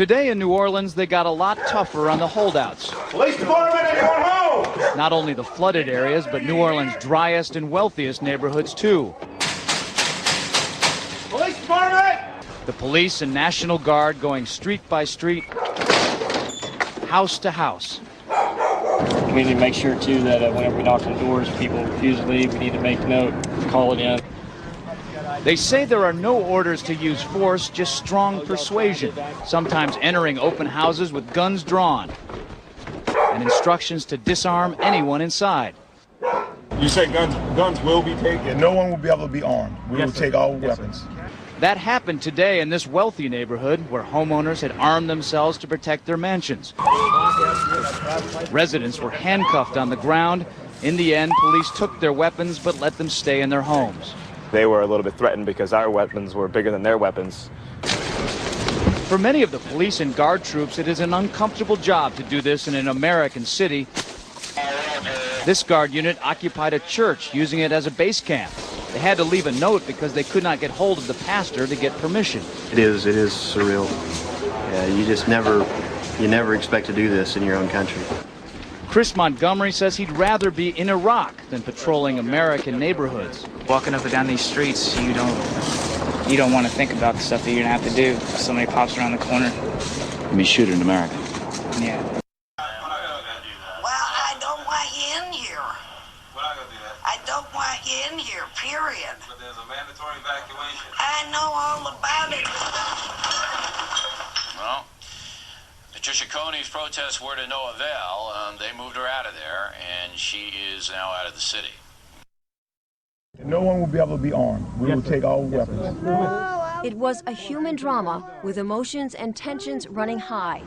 Today in New Orleans, they got a lot tougher on the holdouts. Police department, anyone home? Not only the flooded areas, but New Orleans' driest and wealthiest neighborhoods, too. Police department! The police and National Guard going street by street, house to house. We need to make sure, too, that whenever we knock on doors, people refuse to leave, we need to make note, call it in. They say there are no orders to use force, just strong persuasion, sometimes entering open houses with guns drawn, and instructions to disarm anyone inside. You say guns will be taken? No one will be able to be armed. We will take all weapons. That happened today in this wealthy neighborhood where homeowners had armed themselves to protect their mansions. Residents were handcuffed on the ground. In the end, police took their weapons but let them stay in their homes. They were a little bit threatened because our weapons were bigger than their weapons. For many of the police and guard troops, it is an uncomfortable job to do this in an American city. This guard unit occupied a church, using it as a base camp. They had to leave a note because they could not get hold of the pastor to get permission. It is surreal. Yeah, you never expect to do this in your own country. Chris Montgomery says he'd rather be in Iraq than patrolling American neighborhoods. Walking up and down these streets, you don't want to think about the stuff that you're gonna have to do if somebody pops around the corner. I mean, shoot in America. Yeah. Well, I don't want you in here. We're not gonna do that. I don't want you in here, period. But there's a mandatory evacuation. I know all about it. Well, Patricia Coney's protests were to no avail. They moved her out of there, and she is now out of the city. No one will be able to be armed. We will take all weapons. It was a human drama with emotions and tensions running high.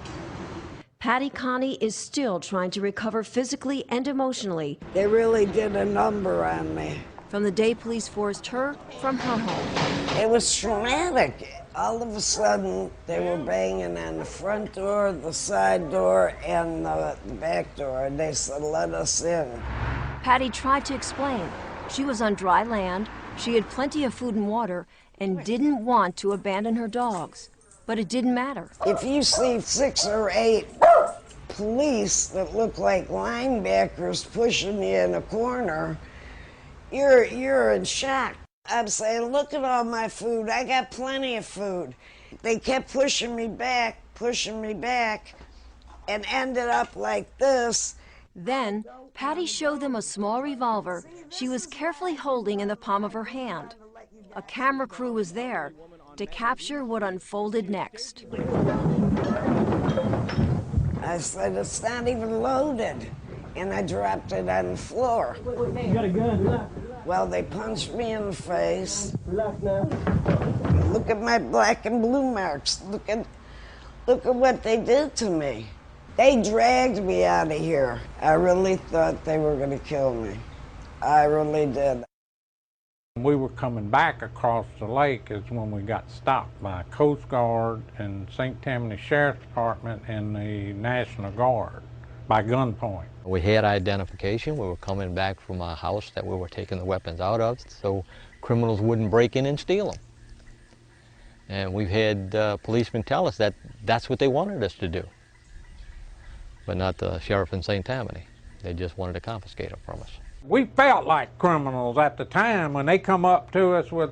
Patty Coney is still trying to recover physically and emotionally. They really did a number on me. From the day police forced her from her home. It was traumatic. All of a sudden, they were banging on the front door, the side door, and the back door. And they said, let us in. Patty tried to explain. She was on dry land, she had plenty of food and water, and didn't want to abandon her dogs. But it didn't matter. If you see 6 or 8 police that look like linebackers pushing you in a corner, you're in shock. I'm saying, look at all my food. I got plenty of food. They kept pushing me back, and ended up like this. Then, Patty showed them a small revolver she was carefully holding in the palm of her hand. A camera crew was there to capture what unfolded next. I said, it's not even loaded. And I dropped it on the floor. You got a gun? Well, they punched me in the face. Look at my black and blue marks. Look at what they did to me. They dragged me out of here. I really thought they were going to kill me. I really did. We were coming back across the lake is when we got stopped by Coast Guard and St. Tammany Sheriff's Department and the National Guard by gunpoint. We had identification. We were coming back from a house that we were taking the weapons out of so criminals wouldn't break in and steal them. And we've had policemen tell us that that's what they wanted us to do, but not the sheriff in St. Tammany. They just wanted to confiscate them from us. We felt like criminals at the time when they come up to us with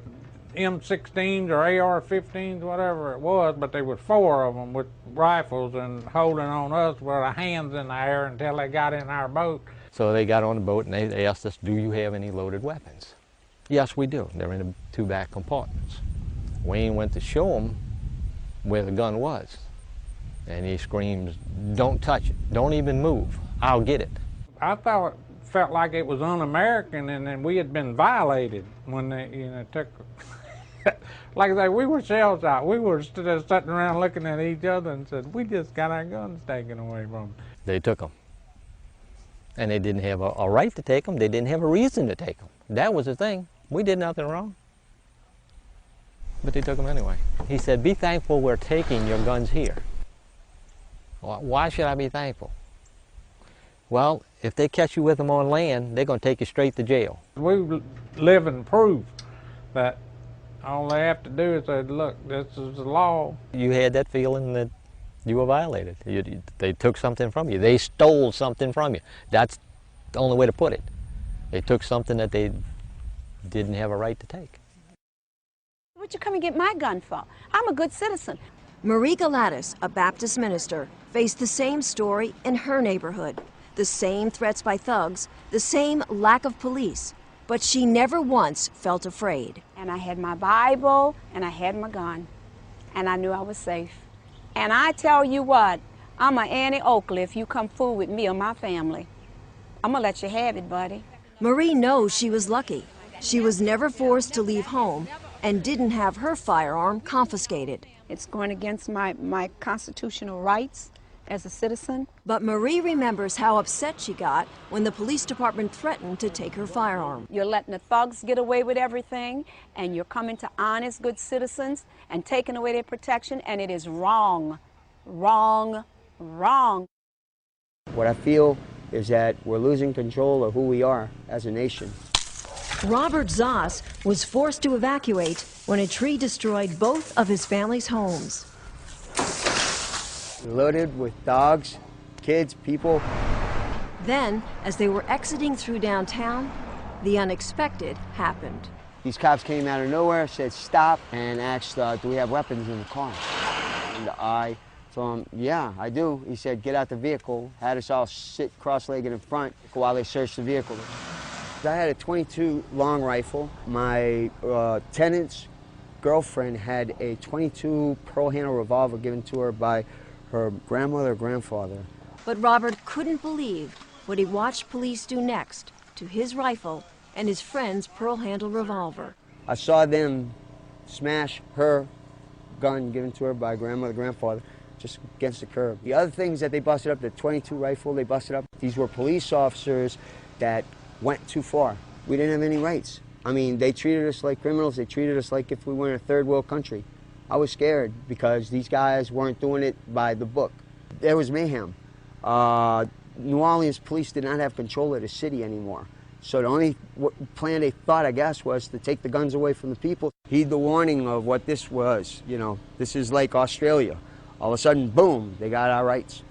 M16s or AR-15s, whatever it was, but there was 4 of them with rifles and holding on us with our hands in the air until they got in our boat. So they got on the boat and they asked us, do you have any loaded weapons? Yes, we do. They're in the 2 back compartments. Wayne went to show him where the gun was, and he screams, don't touch it, don't even move, I'll get it. I thought it felt like it was un-American and then we had been violated when they took like I say, we were shell-shocked. We were just sitting around looking at each other and said, we just got our guns taken away from them. They took them. And they didn't have a right to take them. They didn't have a reason to take them. That was the thing. We did nothing wrong. But they took them anyway. He said, be thankful we're taking your guns here. Why should I be thankful? Well, if they catch you with them on land, they're going to take you straight to jail. We live in proof that all they have to do is say, look, this is the law. You had that feeling that you were violated. They took something from you. They stole something from you. That's the only way to put it. They took something that they didn't have a right to take. What'd you come and get my gun for? I'm a good citizen. Marie Galatis, a Baptist minister, faced the same story in her neighborhood. The same threats by thugs, the same lack of police. But she never once felt afraid. And I had my Bible, and I had my gun, and I knew I was safe. And I tell you what, I'm a Annie Oakley if you come fool with me or my family. I'm gonna let you have it, buddy. Marie knows she was lucky. She was never forced to leave home and didn't have her firearm confiscated. It's going against my constitutional rights as a citizen. But Marie remembers how upset she got when the police department threatened to take her firearm. You're letting the thugs get away with everything, and you're coming to honest, good citizens and taking away their protection, and it is wrong, wrong, wrong. What I feel is that we're losing control of who we are as a nation. Robert Zoss was forced to evacuate when a tree destroyed both of his family's homes. Loaded with dogs, kids, people. Then, as they were exiting through downtown, the unexpected happened. These cops came out of nowhere, said stop, and asked, do we have weapons in the car? And I told him, yeah, I do. He said, get out the vehicle. Had us all sit cross-legged in front while they searched the vehicle. I had a .22 long rifle. My tenant's girlfriend had a .22 pearl handle revolver given to her by her grandmother or grandfather. But Robert couldn't believe what he watched police do next to his rifle and his friend's pearl handle revolver. I saw them smash her gun given to her by grandmother, grandfather, just against the curb. The other things that they busted up, the .22 rifle they busted up, these were police officers that went too far. We didn't have any rights. I mean, they treated us like criminals. They treated us like if we were in a third world country. I was scared because these guys weren't doing it by the book. There was mayhem. New Orleans police did not have control of the city anymore. So the only plan they thought, I guess, was to take the guns away from the people. Heed the warning of what this was. You know, this is like Australia. All of a sudden, boom, they got our rights.